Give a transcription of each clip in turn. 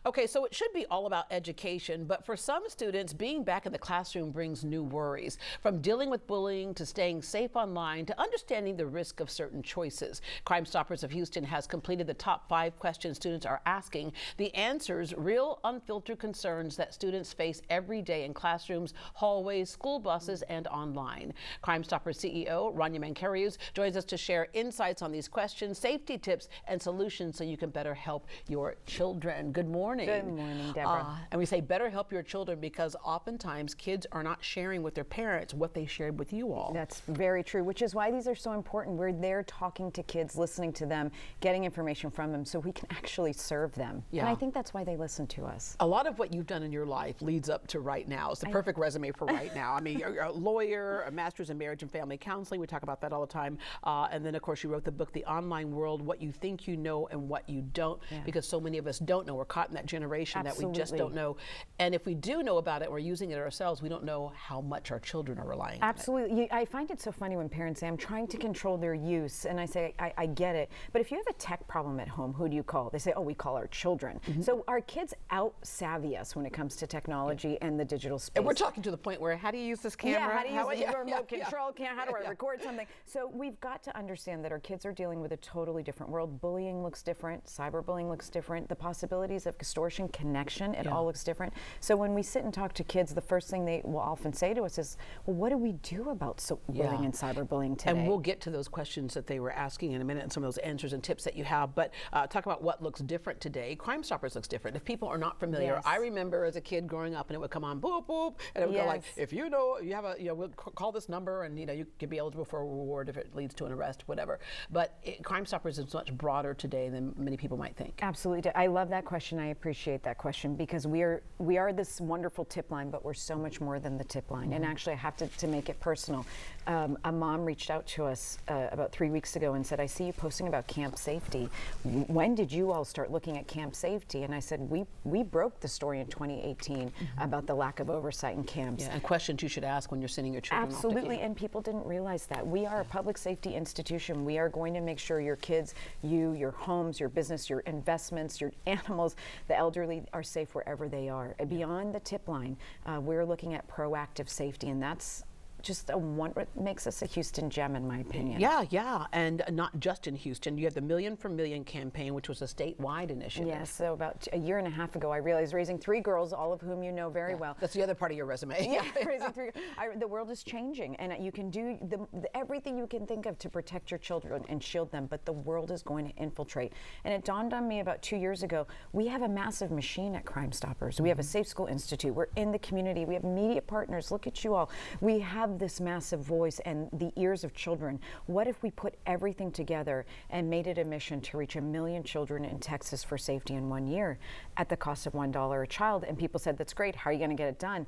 Okay, so it should be all about education, but for some students, being back in the classroom brings new worries. From dealing with bullying to staying safe online to understanding the risk of certain choices. Crime Stoppers of Houston has completed the top 5 questions students are asking. The answers, real unfiltered concerns that students face every day in classrooms, hallways, school buses, and online. Crime Stoppers CEO Rania Mankarius joins us to share insights on these questions, safety tips, and solutions so you can better help your children. Good morning. Good morning, Deborah. And we say better help your children because oftentimes kids are not sharing with their parents what they shared with you all. That's very true, which is why these are so important. We're there talking to kids, listening to them, getting information from them so we can actually serve them. Yeah. And I think that's why they listen to us. A lot of what you've done in your life leads up to right now. It's the perfect resume for right now. I mean, you're a lawyer, a master's in marriage and family counseling. We talk about that all the time. And then, of course, you wrote the book, The Online World, What You Think You Know and What You Don't, because so many of us don't know. We're caught in that generation that we just don't know. And if we do know about it, we're using it ourselves, we don't know how much our children are relying on it. Absolutely. I find it so funny when parents say, I'm trying to control their use. And I say, I get it. But if you have a tech problem at home, who do you call? They say, oh, we call our children. So our kids out-savvy us when it comes to technology and the digital space. And we're talking to the point where, how do you use this camera? Yeah, how do you use the remote control? How do I record something? So we've got to understand that our kids are dealing with a totally different world. Bullying looks different. Cyberbullying looks different. The possibilities of extortion, connection, it all looks different. So when we sit and talk to kids, the first thing they will often say to us is, well, what do we do about bullying and cyberbullying today? And we'll get to those questions that they were asking in a minute and some of those answers and tips that you have. But talk about what looks different today. Crime Stoppers looks different. If people are not familiar, I remember as a kid growing up and it would come on, boop, boop, and it would go like, if you know, you have a, we'll call this number and, you could be eligible for a reward if it leads to an arrest, whatever. But Crime Stoppers is much broader today than many people might think. Absolutely. I love that question. I appreciate that question because we are this wonderful tip line, but we're so much more than the tip line. And actually, I have to make it personal. A mom reached out to us about 3 weeks ago and said, I see you posting about camp safety. When did you all start looking at camp safety? And I said, we broke the story in 2018 about the lack of oversight in camps. Yeah, and questions you should ask when you're sending your children off to Absolutely, camp. and people didn't realize that. We are a public safety institution. We are going to make sure your kids, your homes, your business, your investments, your animals, the elderly are safe wherever they are. Beyond the tip line, we're looking at proactive safety, and that's just it makes us a Houston gem, in my opinion. Yeah, and not just in Houston. You have the Million for Million campaign, which was a statewide initiative. Yes, so about a year and a half ago, I realized raising 3 girls, all of whom you know very well. That's the other part of your resume. Yeah, raising 3. The world is changing, and you can do everything you can think of to protect your children and shield them, but the world is going to infiltrate. And it dawned on me about 2 years ago, we have a massive machine at Crime Stoppers. We have a Safe School Institute. We're in the community. We have media partners. Look at you all. We have this massive voice and the ears of children. What if we put everything together and made it a mission to reach 1 million children in Texas for safety in 1 year at the cost of $1 a child? And people said, that's great. How are you going to get it done?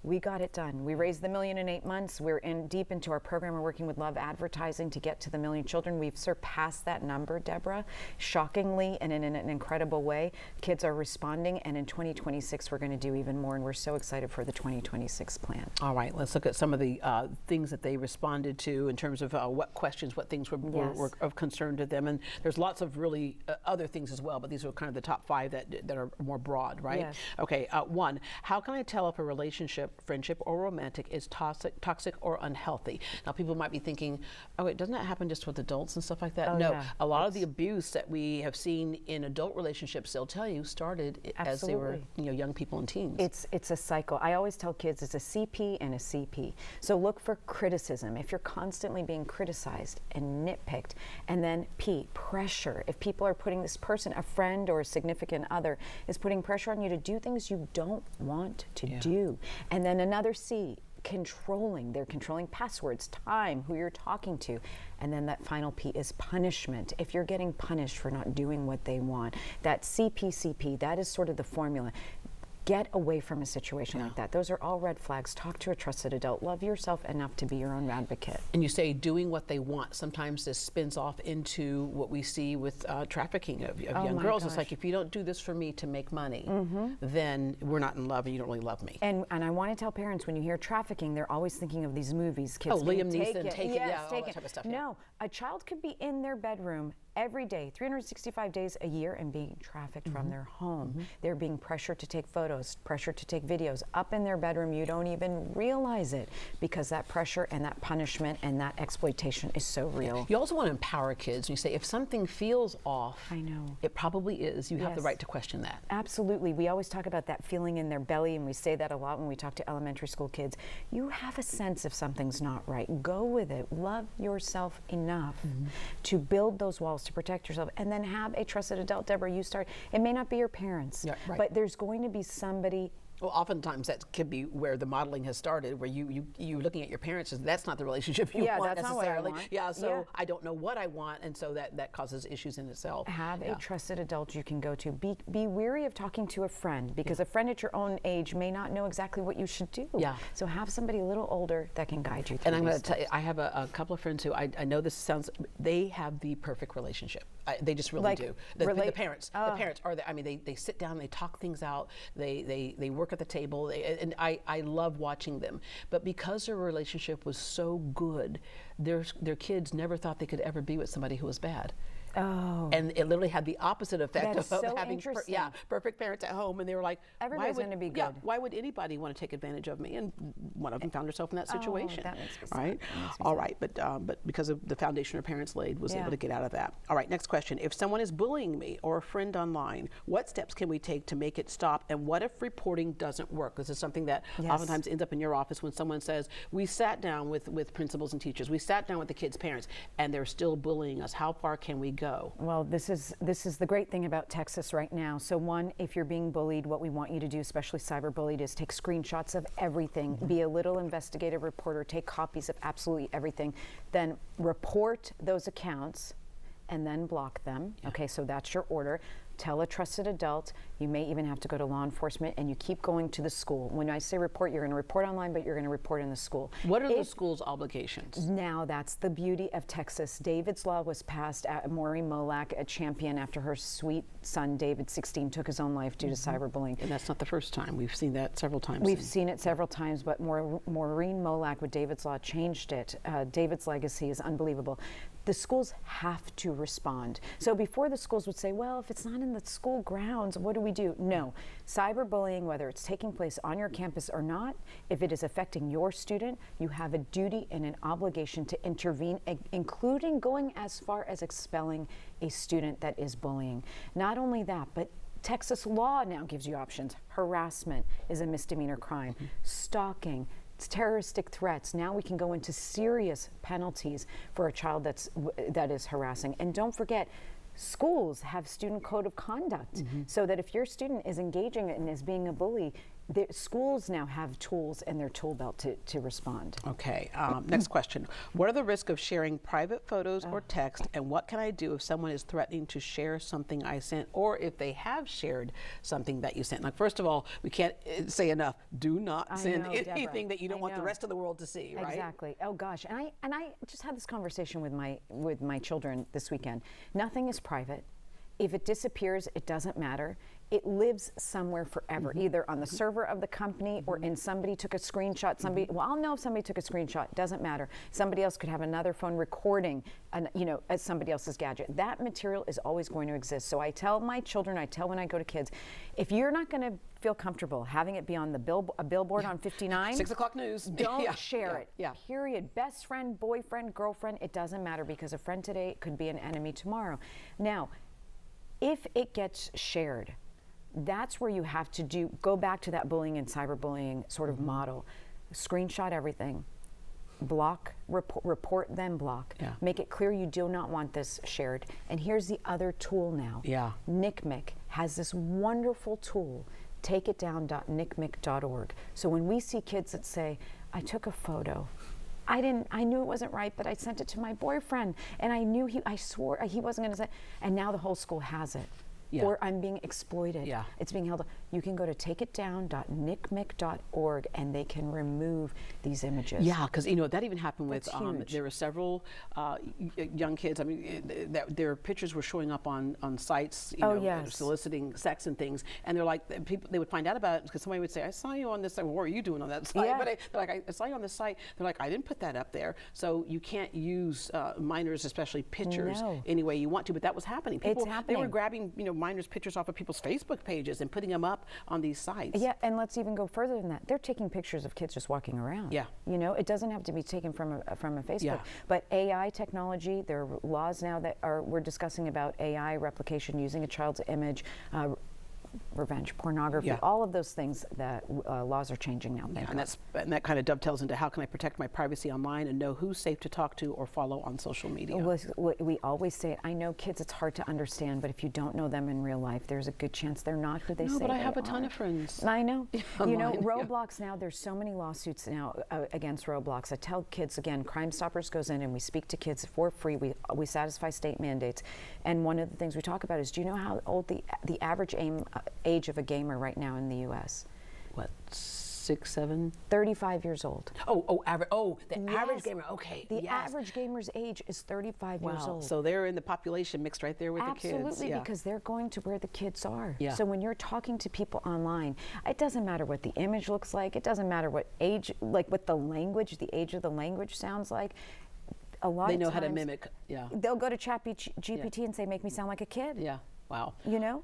We got it done. We raised the $1 million in 8 months. We're deep into our program. We're working with Love Advertising to get to the 1 million children. We've surpassed that number, Deborah, shockingly and in an incredible way. Kids are responding, and in 2026 we're going to do even more, and we're so excited for the 2026 plan. All right, let's look at some of the things that they responded to in terms of what questions, what things were of concern to them. And there's lots of really other things as well, but these are kind of the top 5 that are more broad, right? Yes. Okay, 1, how can I tell if a relationship, friendship, or romantic is toxic or unhealthy? Now, people might be thinking, oh, wait, doesn't that happen just with adults and stuff like that? No, a lot of the abuse that we have seen in adult relationships, they'll tell you, started as they were young people and teens. It's a cycle. I always tell kids it's a CP and a CP. So look for criticism. If you're constantly being criticized and nitpicked, and then P, pressure. If people are putting this person, a friend or a significant other, is putting pressure on you to do things you don't want to do. And then another C, controlling. They're controlling passwords, time, who you're talking to. And then that final P is punishment. If you're getting punished for not doing what they want, that CPCP, that is sort of the formula. Get away from a situation like that. Those are all red flags. Talk to a trusted adult. Love yourself enough to be your own advocate. And you say doing what they want. Sometimes this spins off into what we see with trafficking of young girls. It's like, if you don't do this for me to make money, then we're not in love and you don't really love me. And I want to tell parents, when you hear trafficking, they're always thinking of these movies. Kids Liam Neeson, take it. all that type of stuff. No, a child could be in their bedroom every day, 365 days a year, and being trafficked from their home. They're being pressured to take photos, pressured to take videos up in their bedroom. You don't even realize it because that pressure and that punishment and that exploitation is so real. You also want to empower kids. You say if something feels off, I know. it probably is. You have the Yes. right to question that. Absolutely. We always talk about that feeling in their belly, and we say that a lot when we talk to elementary school kids. You have a sense if something's not right. Go with it. Love yourself enough to build those walls to protect yourself, and then have a trusted adult. Deborah, you start. It may not be your parents, Yeah, right. but there's going to be somebody. Well, oftentimes that could be where the modeling has started, where you looking at your parents, that's not the relationship you Yeah, want that's not what I necessarily. want. Yeah, so Yeah. I don't know what I want, and so that causes issues in itself. Have Yeah. a trusted adult you can go to. Be weary of talking to a friend, because a friend at your own age may not know exactly what you should do. Yeah. So have somebody a little older that can guide you through And I'm going these to tell you, I have a couple of friends who I know this sounds, they have the perfect relationship. They just really Like, do. The parents, the Oh. parents are. I mean, they sit down, they talk things out, they work at the table, and I love watching them. But because their relationship was so good, their kids never thought they could ever be with somebody who was bad. Oh. And it literally had the opposite effect That's of so having interesting. perfect parents at home, and they were like, Everybody's why would, gonna be yeah, good. why would anybody want to take advantage of me? And one of them found herself in that situation. that makes me sad. right? That makes me All sad. right, but because of the foundation her parents laid, was Yeah. able to get out of that. All right, next question. If someone is bullying me or a friend online, what steps can we take to make it stop? And what if reporting doesn't work? This is something that Yes. oftentimes ends up in your office when someone says, we sat down with principals and teachers, we sat down with the kids' parents, and they're still bullying us. How far can we go? Well, this is the great thing about Texas right now. So one, if you're being bullied, what we want you to do, especially cyberbullied, is take screenshots of everything. Be a little investigative reporter. Take copies of absolutely everything. Then report those accounts and then block them. Okay, so that's your order. Tell a trusted adult. You may even have to go to law enforcement, and you keep going to the school. When I say report, you're going to report online, but you're going to report in the school. What are the school's obligations? Now that's the beauty of Texas. David's Law was passed at Maureen Molak, a champion, after her sweet son, David, 16, took his own life due to cyberbullying. And that's not the first time. We've seen that several times. We've seen it several times, but Maureen Molak with David's Law changed it. David's legacy is unbelievable. The schools have to respond. So before, the schools would say, well, if it's not in the school grounds, what do we do? No. Cyberbullying, whether it's taking place on your campus or not, if it is affecting your student, you have a duty and an obligation to intervene, including going as far as expelling a student that is bullying. Not only that, but Texas law now gives you options. Harassment is a misdemeanor crime. Stalking, terroristic threats. Now we can go into serious penalties for a child that is harassing. And don't forget, schools have student code of conduct, so that if your student is engaging and is being a bully, the schools now have tools in their tool belt to respond. Okay, next question. What are the risks of sharing private photos or text, and what can I do if someone is threatening to share something I sent, or if they have shared something that you sent? Like, first of all, we can't say enough, do not send know, anything Deborah. that you don't I want the know. rest of the world to see, right? Exactly. Oh gosh, and I just had this conversation with my children this weekend. Nothing is private. If it disappears, it doesn't matter. It lives somewhere forever, either on the server of the company or in somebody took a screenshot. Somebody, well, I'll know if somebody took a screenshot. Doesn't matter. Somebody else could have another phone recording, as somebody else's gadget. That material is always going to exist. So I tell my children, I tell when I go to kids, if you're not going to feel comfortable having it be on a billboard on 59, 6 o'clock news. don't Yeah, share yeah, it. Yeah. Period. Best friend, boyfriend, girlfriend, it doesn't matter, because a friend today could be an enemy tomorrow. Now, if it gets shared, that's where you have to go back to that bullying and cyberbullying sort of model. Screenshot everything. Block, report, then block. Yeah. Make it clear you do not want this shared. And here's the other tool now. Yeah. NCMEC has this wonderful tool, takeitdown.ncmic.org. So when we see kids that say, I took a photo, I knew it wasn't right, but I sent it to my boyfriend, and I swore he wasn't going to say, and now the whole school has it. Yeah. or I'm being exploited. Yeah. It's being held. You can go to takeitdown.nicmic.org and they can remove these images. Yeah, because that even happened with That's huge. there were several young kids. I mean, their pictures were showing up on sites, Yes. soliciting sex and things, and they're like, people, they would find out about it because somebody would say, "I saw you on this site." Well, what were you doing on that site? Yeah. But they're like, "I saw you on this site." They're like, "I didn't put that up there." So you can't use minors, especially pictures, No. any way you want to. But that was happening. People, It's happening. They were grabbing minors' pictures off of people's Facebook pages and putting them up on these sites. Yeah, and let's even go further than that. They're taking pictures of kids just walking around. Yeah. It doesn't have to be taken from a Facebook. Yeah. But AI technology, there are laws now that we're discussing about AI replication using a child's image, revenge pornography, Yeah. all of those things that laws are changing now. Thank And God. that kind of dovetails into how can I protect my privacy online and know who's safe to talk to or follow on social media. We always say it. I know kids, it's hard to understand, but if you don't know them in real life, there's a good chance they're not who they say No, but I they have a ton are. of friends. I know. Online, yeah. Roblox now, there's so many lawsuits now against Roblox. I tell kids, again, Crime Stoppers goes in and we speak to kids for free. We satisfy state mandates. And one of the things we talk about is, do you know how old the average age of a gamer right now in the U.S.? What, 6, 7? 35 years old. Average. Oh, the average Yes. gamer. Okay. The yes. average gamer's age is 35 years Wow. old. So they're in the population mixed right there with the kids. Absolutely, Yeah. because they're going to where the kids are. Yeah. So when you're talking to people online, it doesn't matter what the image looks like. It doesn't matter what age, like what the language, the age of the language sounds like. A lot They of know how to times mimic. Yeah. They'll go to ChatGPT and say, "Make me sound like a kid." Yeah. Wow.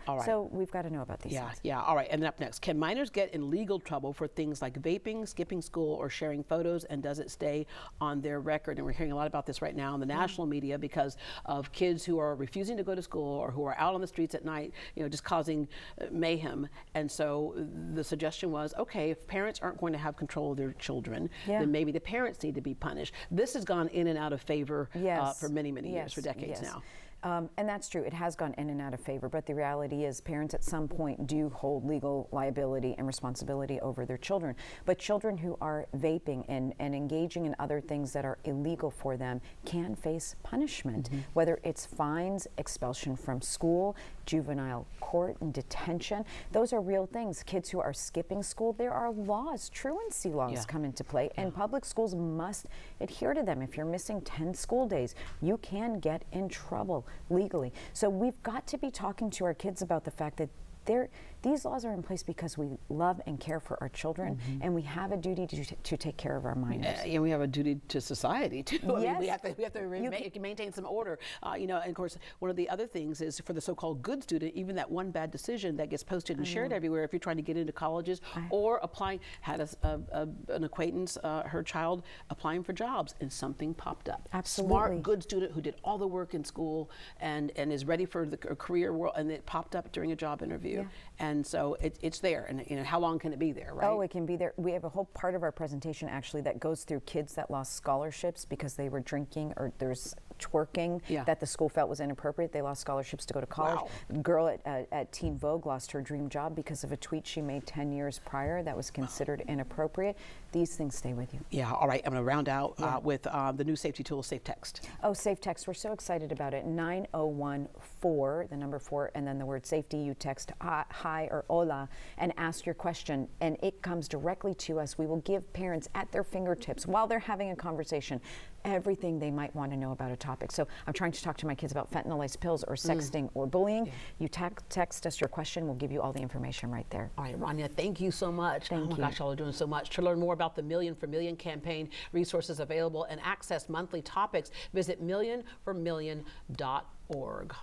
All right. So we've got to know about these Yeah, things. yeah. All right. And then up next, can minors get in legal trouble for things like vaping, skipping school, or sharing photos, and does it stay on their record? And we're hearing a lot about this right now in the national media because of kids who are refusing to go to school or who are out on the streets at night, just causing mayhem. And so the suggestion was, okay, if parents aren't going to have control of their children, Yeah. then maybe the parents need to be punished. This has gone in and out of favor Yes. for many, many years, Yes. for decades Yes. now. And that's true. It has gone in and out of favor, but the reality is parents at some point do hold legal liability and responsibility over their children. But children who are vaping and engaging in other things that are illegal for them can face punishment, whether it's fines, expulsion from school, juvenile court, and detention. Those are real things. Kids who are skipping school, there are laws, truancy laws Yeah. come into play, and public schools must adhere to them. If you're missing 10 school days, you can get in trouble legally. So we've got to be talking to our kids about the fact that these laws are in place because we love and care for our children, and we have a duty to take care of our minors. And we have a duty to society too. I mean, Yes. we have to maintain some order. And of course, one of the other things is for the so-called good student, even that one bad decision that gets posted and shared everywhere. If you're trying to get into colleges or applying, had an acquaintance, her child applying for jobs, and something popped up. Absolutely. Smart, good student who did all the work in school and is ready for the career world, and it popped up during a job interview. Yeah. And so it's there. And how long can it be there, right? Oh, it can be there. We have a whole part of our presentation actually that goes through kids that lost scholarships because they were drinking or there's twerking Yeah. that the school felt was inappropriate. They lost scholarships to go to college. Wow. Girl at Teen Vogue lost her dream job because of a tweet she made 10 years prior that was considered inappropriate. These things stay with you. Yeah, all right. I'm going to round out with the new safety tool, Safe Text. Oh, Safe Text, we're so excited about it. 9014, the number 4, and then the word safety. You text hi or hola and ask your question, and it comes directly to us. We will give parents at their fingertips while they're having a conversation everything they might want to know about a topic. So I'm trying to talk to my kids about fentanyl-laced pills or sexting or bullying. You text us your question. We'll give you all the information right there. All right, Rania, thank you so much. Thank oh my you. gosh, y'all are doing so much. To learn more about the Million for Million campaign, resources available, and access monthly topics, visit millionformillion.org.